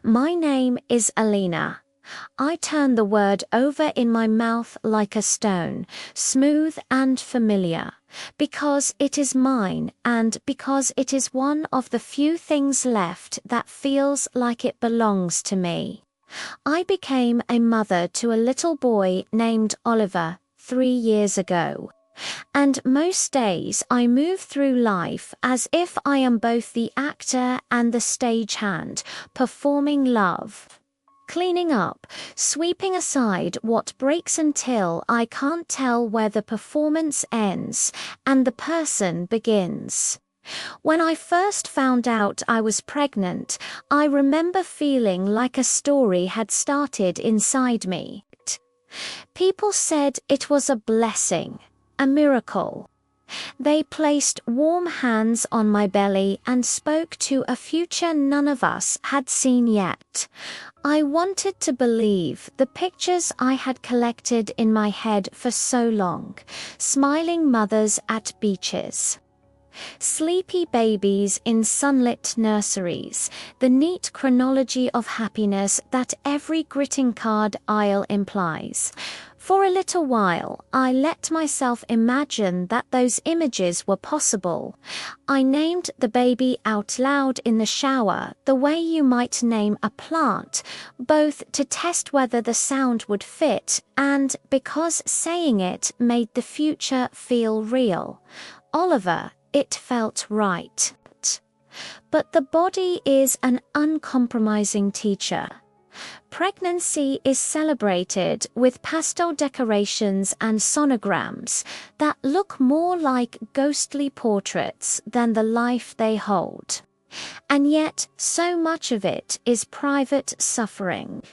My name is Elena. I turn the word over in my mouth like a stone, smooth and familiar, because it is mine and because it is one of the few things left that feels like it belongs to me. I became a mother to a little boy named Oliver 3 years ago. And most days I move through life as if I am both the actor and the stagehand, performing love. Cleaning up, sweeping aside what breaks until I can't tell where the performance ends and the person begins. When I first found out I was pregnant, I remember feeling like a story had started inside me. People said it was a blessing, a miracle. They placed warm hands on my belly and spoke to a future none of us had seen yet. I wanted to believe the pictures I had collected in my head for so long, smiling mothers at beaches, sleepy babies in sunlit nurseries, the neat chronology of happiness that every greeting card aisle implies. For a little while, I let myself imagine that those images were possible. I named the baby out loud in the shower, the way you might name a plant, both to test whether the sound would fit and because saying it made the future feel real. Oliver, it felt right. But the body is an uncompromising teacher. Pregnancy is celebrated with pastel decorations and sonograms that look more like ghostly portraits than the life they hold. And yet, so much of it is private suffering.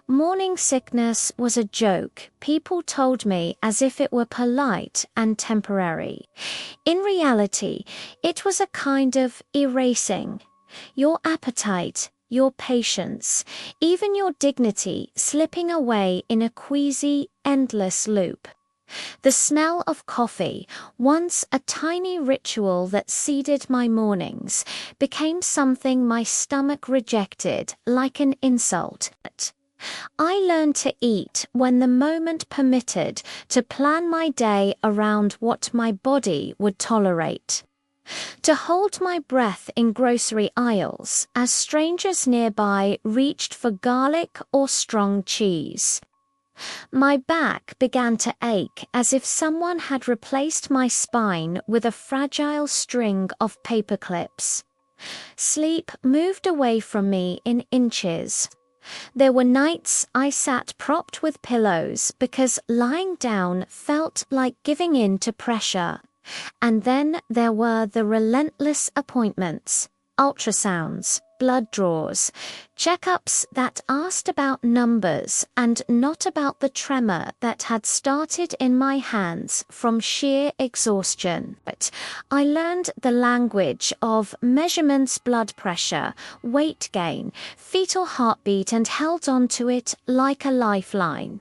Morning sickness was a joke people told me as if it were polite and temporary. In reality, it was a kind of erasing. Your appetite, your patience, even your dignity slipping away in a queasy, endless loop. The smell of coffee, once a tiny ritual that seeded my mornings, became something my stomach rejected like an insult. I learned to eat when the moment permitted, to plan my day around what my body would tolerate. To hold my breath in grocery aisles as strangers nearby reached for garlic or strong cheese. My back began to ache as if someone had replaced my spine with a fragile string of paper clips. Sleep moved away from me in inches. There were nights I sat propped with pillows because lying down felt like giving in to pressure. And then there were the relentless appointments, ultrasounds, blood draws, checkups that asked about numbers and not about the tremor that had started in my hands from sheer exhaustion. But I learned the language of measurements, blood pressure, weight gain, fetal heartbeat, and held on to it like a lifeline.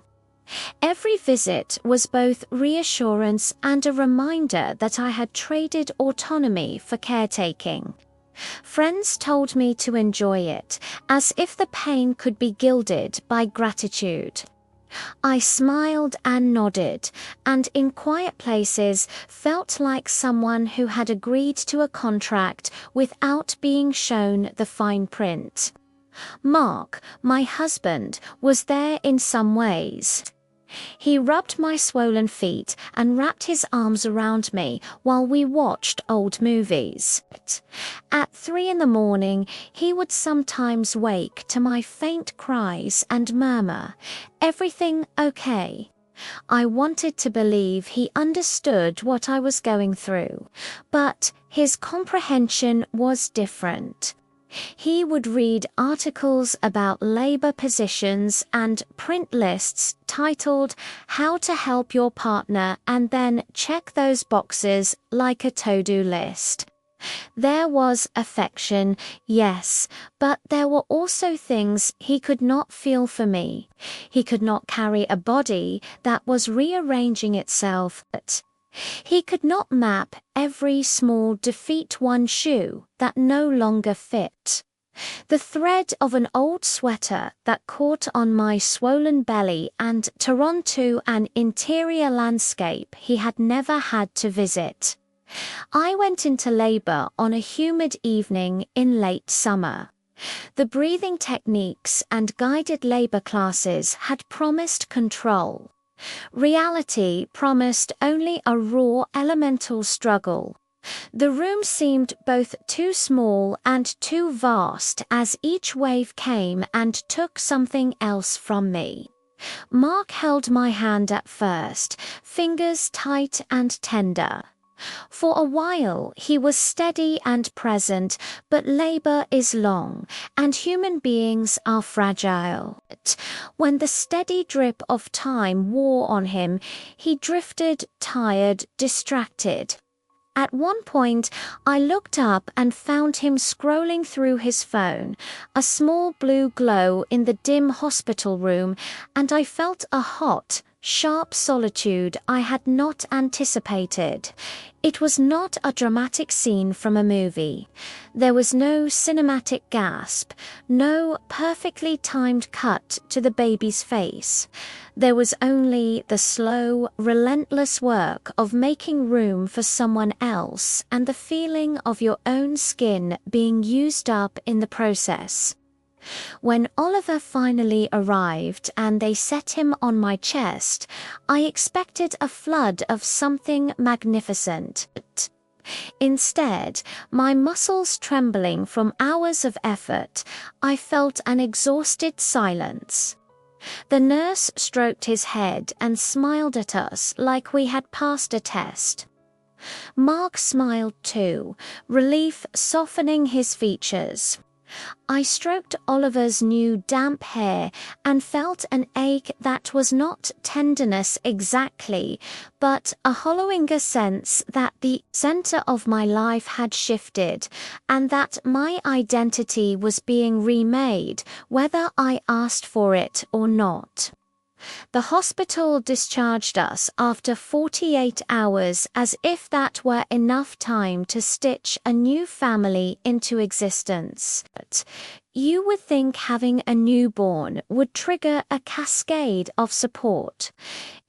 Every visit was both reassurance and a reminder that I had traded autonomy for caretaking. Friends told me to enjoy it, as if the pain could be gilded by gratitude. I smiled and nodded, and in quiet places felt like someone who had agreed to a contract without being shown the fine print. Mark, my husband, was there in some ways. He rubbed my swollen feet and wrapped his arms around me while we watched old movies. At 3 a.m, he would sometimes wake to my faint cries and murmur, "Everything okay?" I wanted to believe he understood what I was going through, but his comprehension was different. He would read articles about labor positions and print lists titled "How to Help Your Partner" and then check those boxes like a to-do list. There was affection, yes, but there were also things he could not feel for me. He could not carry a body that was rearranging itself. He could not map every small defeat one shoe that no longer fit. The thread of an old sweater that caught on my swollen belly and Toronto, an interior landscape he had never had to visit. I went into labor on a humid evening in late summer. The breathing techniques and guided labor classes had promised control. Reality promised only a raw elemental struggle. The room seemed both too small and too vast as each wave came and took something else from me. Mark held my hand at first, fingers tight and tender. For a while he was steady and present, but labor is long, and human beings are fragile. When the steady drip of time wore on him, he drifted, tired, distracted. At one point, I looked up and found him scrolling through his phone, a small blue glow in the dim hospital room, and I felt a hot, sharp solitude I had not anticipated. It was not a dramatic scene from a movie. There was no cinematic gasp, no perfectly timed cut to the baby's face. There was only the slow, relentless work of making room for someone else and the feeling of your own skin being used up in the process. When Oliver finally arrived and they set him on my chest, I expected a flood of something magnificent. Instead, my muscles trembling from hours of effort, I felt an exhausted silence. The nurse stroked his head and smiled at us like we had passed a test. Mark smiled too, relief softening his features. I stroked Oliver's new damp hair and felt an ache that was not tenderness exactly, but a hollowing sense that the center of my life had shifted and that my identity was being remade, whether I asked for it or not. The hospital discharged us after 48 hours as if that were enough time to stitch a new family into existence. But you would think having a newborn would trigger a cascade of support.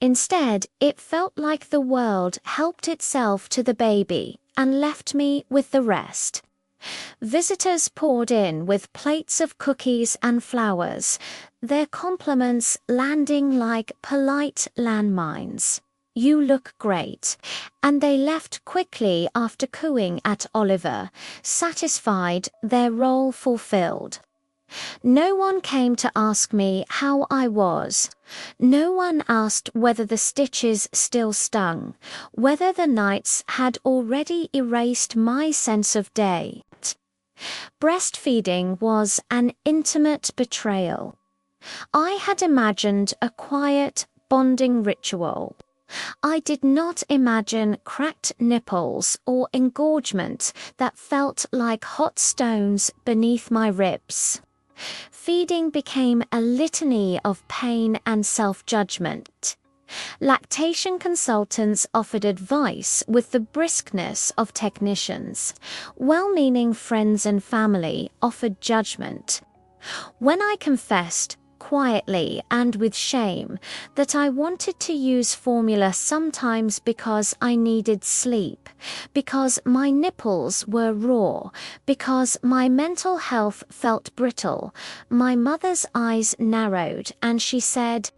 Instead, it felt like the world helped itself to the baby and left me with the rest. Visitors poured in with plates of cookies and flowers, their compliments landing like polite landmines. "You look great," and they left quickly after cooing at Oliver, satisfied, their role fulfilled. No one came to ask me how I was. No one asked whether the stitches still stung, whether the nights had already erased my sense of day. Breastfeeding was an intimate betrayal. I had imagined a quiet, bonding ritual. I did not imagine cracked nipples or engorgement that felt like hot stones beneath my ribs. Feeding became a litany of pain and self-judgment. Lactation consultants offered advice with the briskness of technicians. Well-meaning friends and family offered judgment. When I confessed, quietly and with shame, that I wanted to use formula sometimes because I needed sleep, because my nipples were raw, because my mental health felt brittle, my mother's eyes narrowed and she said,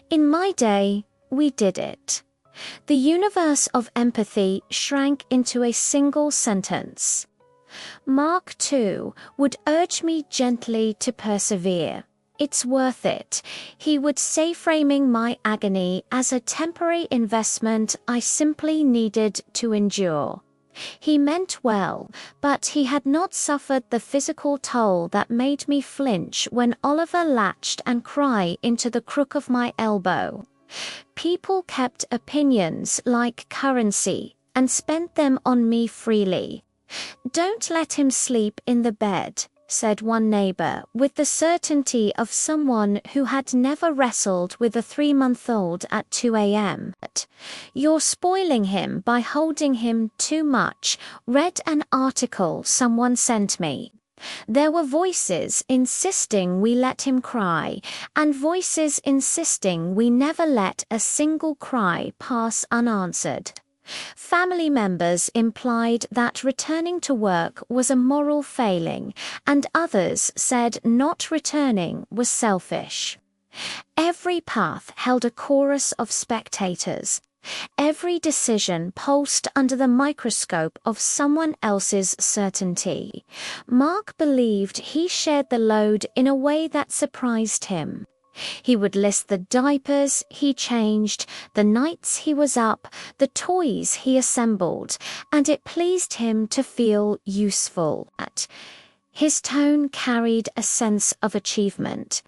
"In my day, we did it." The universe of empathy shrank into a single sentence. Mark, too, would urge me gently to persevere. "It's worth it," he would say, framing my agony as a temporary investment I simply needed to endure. He meant well, but he had not suffered the physical toll that made me flinch when Oliver latched and cried into the crook of my elbow. People kept opinions like currency and spent them on me freely. "Don't let him sleep in the bed," said one neighbor, with the certainty of someone who had never wrestled with a 3-month-old at 2 a.m. "You're spoiling him by holding him too much," read an article someone sent me. There were voices insisting we let him cry, and voices insisting we never let a single cry pass unanswered. Family members implied that returning to work was a moral failing, and others said not returning was selfish. Every path held a chorus of spectators. Every decision pulsed under the microscope of someone else's certainty. Mark believed he shared the load in a way that surprised him. He would list the diapers he changed, the nights he was up, the toys he assembled, and it pleased him to feel useful. His tone carried a sense of achievement.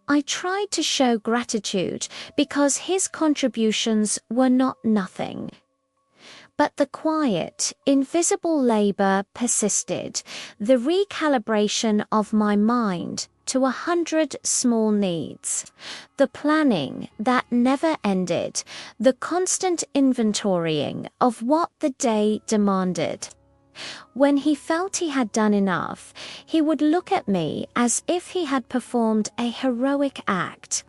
I tried to show gratitude because his contributions were not nothing. But the quiet, invisible labor persisted, the recalibration of my mind to 100 small needs, the planning that never ended, the constant inventorying of what the day demanded. When he felt he had done enough, he would look at me as if he had performed a heroic act.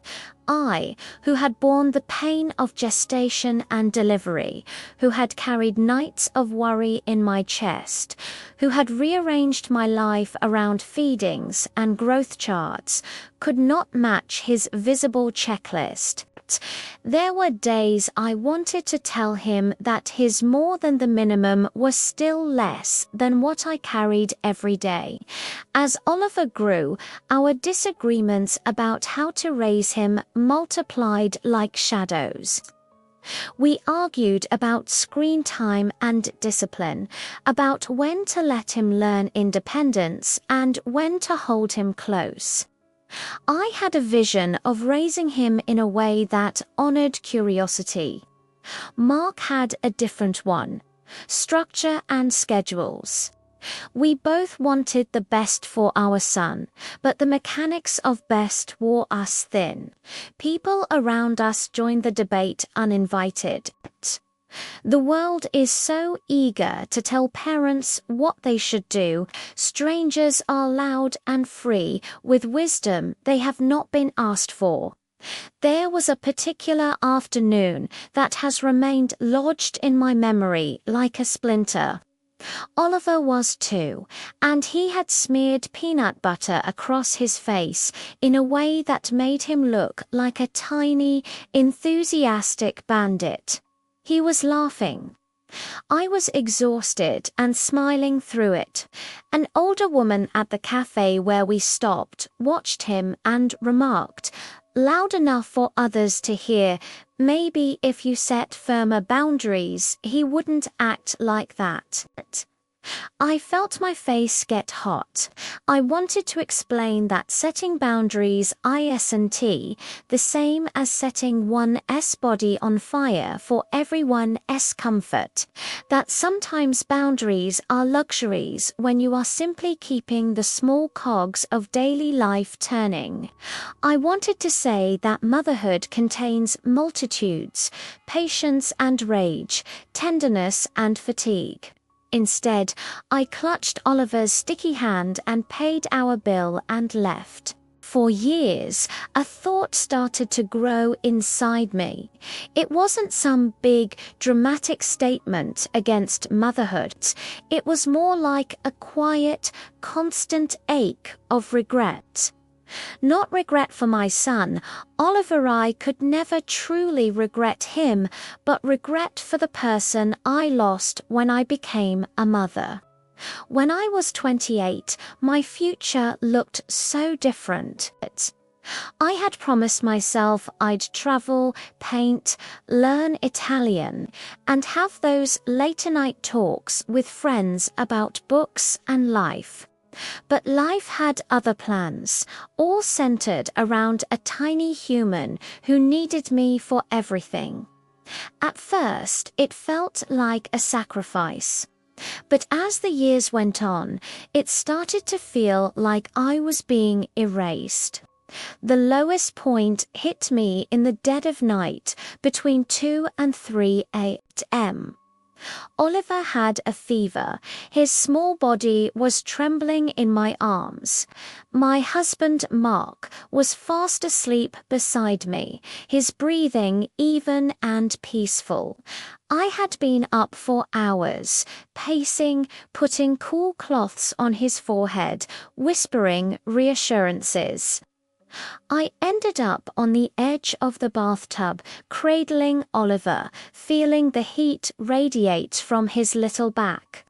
I, who had borne the pain of gestation and delivery, who had carried nights of worry in my chest, who had rearranged my life around feedings and growth charts, could not match his visible checklist. There were days I wanted to tell him that his more than the minimum was still less than what I carried every day. As Oliver grew, our disagreements about how to raise him multiplied like shadows. We argued about screen time and discipline, about when to let him learn independence and when to hold him close. I had a vision of raising him in a way that honored curiosity. Mark had a different one: structure and schedules. We both wanted the best for our son, but the mechanics of best wore us thin. People around us joined the debate uninvited. The world is so eager to tell parents what they should do. Strangers are loud and free with wisdom they have not been asked for. There was a particular afternoon that has remained lodged in my memory like a splinter. Oliver was 2, and he had smeared peanut butter across his face in a way that made him look like a tiny, enthusiastic bandit. He was laughing. I was exhausted and smiling through it. An older woman at the cafe where we stopped watched him and remarked, loud enough for others to hear, "Maybe if you set firmer boundaries, he wouldn't act like that." I felt my face get hot. I wanted to explain that setting boundaries isn't the same as setting one's body on fire for everyone's comfort, that sometimes boundaries are luxuries when you are simply keeping the small cogs of daily life turning. I wanted to say that motherhood contains multitudes, patience and rage, tenderness and fatigue. Instead, I clutched Oliver's sticky hand and paid our bill and left. For years, a thought started to grow inside me. It wasn't some big, dramatic statement against motherhood. It was more like a quiet, constant ache of regret. Not regret for my son. Oliver, I could never truly regret him, but regret for the person I lost when I became a mother. When I was 28, my future looked so different. I had promised myself I'd travel, paint, learn Italian, and have those late-night talks with friends about books and life. But life had other plans, all centered around a tiny human who needed me for everything. At first, it felt like a sacrifice. But as the years went on, it started to feel like I was being erased. The lowest point hit me in the dead of night between 2 and 3 a.m. Oliver had a fever. His small body was trembling in my arms. My husband, Mark, was fast asleep beside me, his breathing even and peaceful. I had been up for hours, pacing, putting cool cloths on his forehead, whispering reassurances. I ended up on the edge of the bathtub, cradling Oliver, feeling the heat radiate from his little back.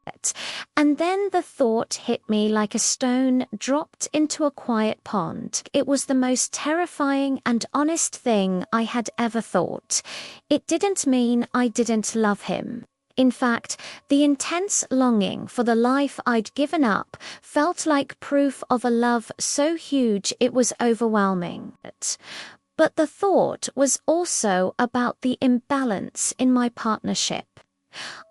And then the thought hit me like a stone dropped into a quiet pond. It was the most terrifying and honest thing I had ever thought. It didn't mean I didn't love him. In fact, the intense longing for the life I'd given up felt like proof of a love so huge it was overwhelming. But the thought was also about the imbalance in my partnership.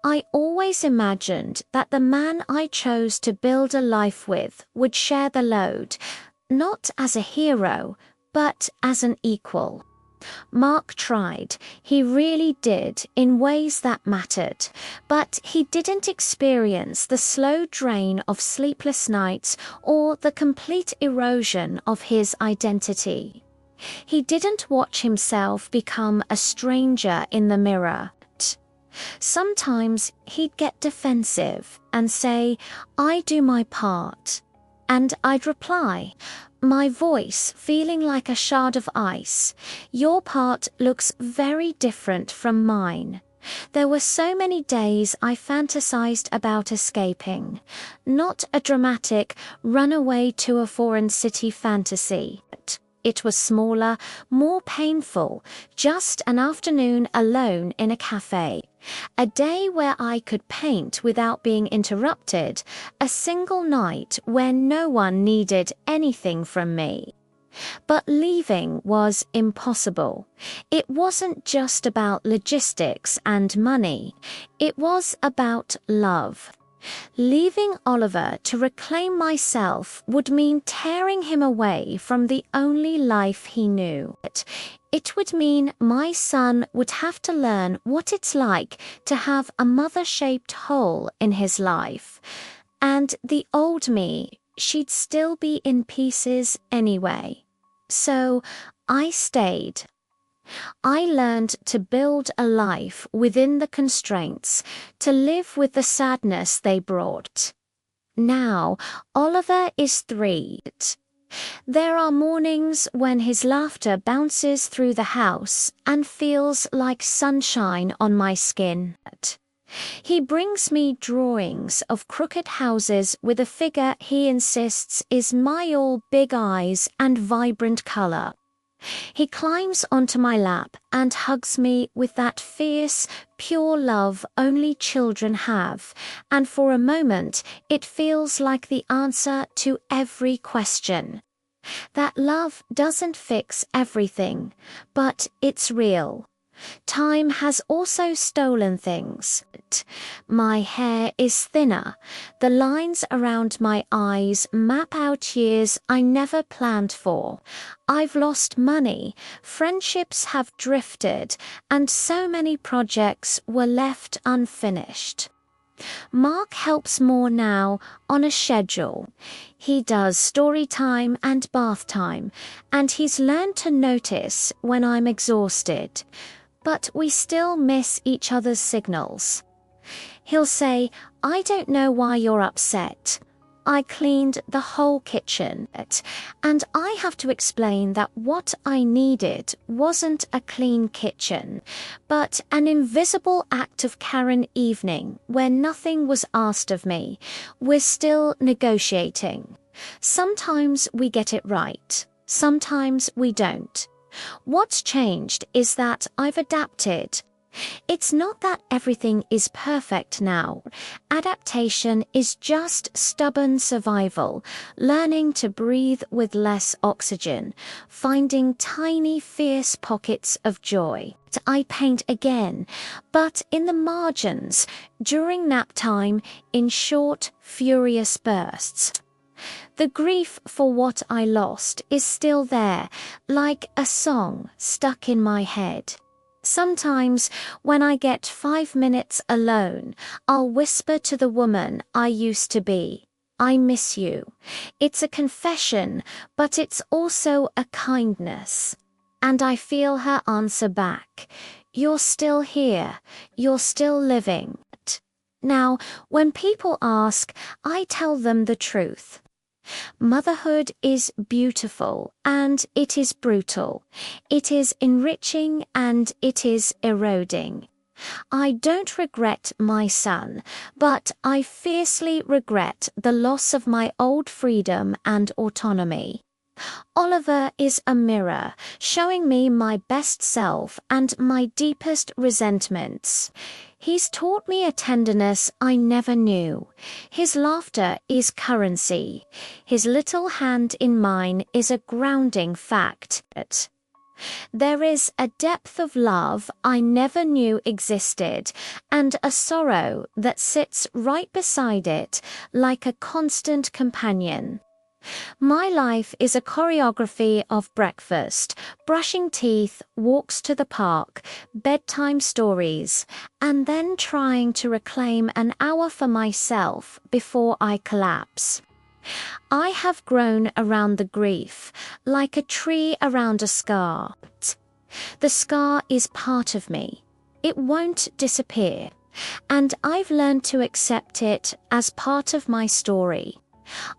I always imagined that the man I chose to build a life with would share the load, not as a hero, but as an equal. Mark tried, he really did, in ways that mattered, but he didn't experience the slow drain of sleepless nights or the complete erosion of his identity. He didn't watch himself become a stranger in the mirror. Sometimes he'd get defensive and say, "I do my part." And I'd reply, my voice feeling like a shard of ice, "Your part looks very different from mine." There were so many days I fantasized about escaping. Not a dramatic run away to a foreign city fantasy. It was smaller, more painful, just an afternoon alone in a cafe. A day where I could paint without being interrupted, a single night where no one needed anything from me. But leaving was impossible. It wasn't just about logistics and money. It was about love. Leaving Oliver to reclaim myself would mean tearing him away from the only life he knew. It would mean my son would have to learn what it's like to have a mother-shaped hole in his life. And the old me, she'd still be in pieces anyway. So I stayed. I learned to build a life within the constraints, to live with the sadness they brought. Now, Oliver is 3. There are mornings when his laughter bounces through the house and feels like sunshine on my skin. He brings me drawings of crooked houses with a figure he insists is my all big eyes and vibrant color. He climbs onto my lap and hugs me with that fierce, pure love only children have, and for a moment it feels like the answer to every question. That love doesn't fix everything, but it's real. Time has also stolen things. My hair is thinner. The lines around my eyes map out years I never planned for. I've lost money, friendships have drifted, and so many projects were left unfinished. Mark helps more now on a schedule. He does story time and bath time, and he's learned to notice when I'm exhausted. But we still miss each other's signals. He'll say, "I don't know why you're upset. I cleaned the whole kitchen." And I have to explain that what I needed wasn't a clean kitchen, but an invisible act of Karen evening where nothing was asked of me. We're still negotiating. Sometimes we get it right. Sometimes we don't. What's changed is that I've adapted. It's not that everything is perfect now. Adaptation is just stubborn survival, learning to breathe with less oxygen, finding tiny, fierce pockets of joy. I paint again, but in the margins, during nap time, in short, furious bursts. The grief for what I lost is still there, like a song stuck in my head. Sometimes, when I get 5 minutes alone, I'll whisper to the woman I used to be, "I miss you." It's a confession, but it's also a kindness. And I feel her answer back, "You're still here. You're still living." Now, when people ask, I tell them the truth. Motherhood is beautiful and it is brutal. It is enriching and it is eroding. I don't regret my son, but I fiercely regret the loss of my old freedom and autonomy. Oliver is a mirror, showing me my best self and my deepest resentments. He's taught me a tenderness I never knew. His laughter is currency. His little hand in mine is a grounding fact. There is a depth of love I never knew existed, and a sorrow that sits right beside it like a constant companion. My life is a choreography of breakfast, brushing teeth, walks to the park, bedtime stories, and then trying to reclaim an hour for myself before I collapse. I have grown around the grief, like a tree around a scar. The scar is part of me. It won't disappear, and I've learned to accept it as part of my story.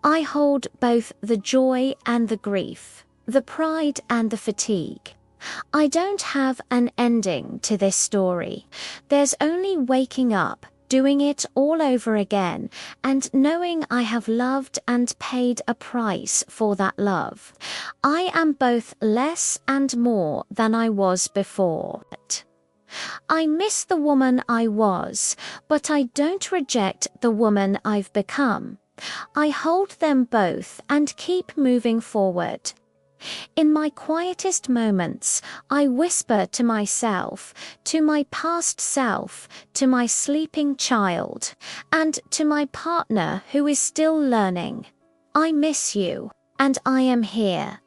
I hold both the joy and the grief, the pride and the fatigue. I don't have an ending to this story. There's only waking up, doing it all over again, and knowing I have loved and paid a price for that love. I am both less and more than I was before. I miss the woman I was, but I don't reject the woman I've become. I hold them both and keep moving forward. In my quietest moments, I whisper to myself, to my past self, to my sleeping child, and to my partner who is still learning. I miss you, and I am here.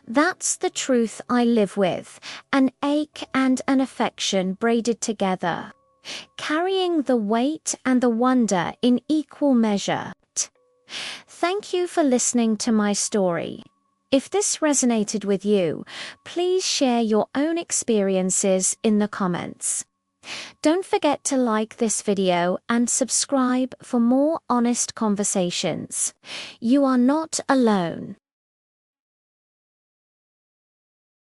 That's the truth I live with, an ache and an affection braided together, carrying the weight and the wonder in equal measure. Thank you for listening to my story. If this resonated with you, please share your own experiences in the comments. Don't forget to like this video and subscribe for more honest conversations. You are not alone.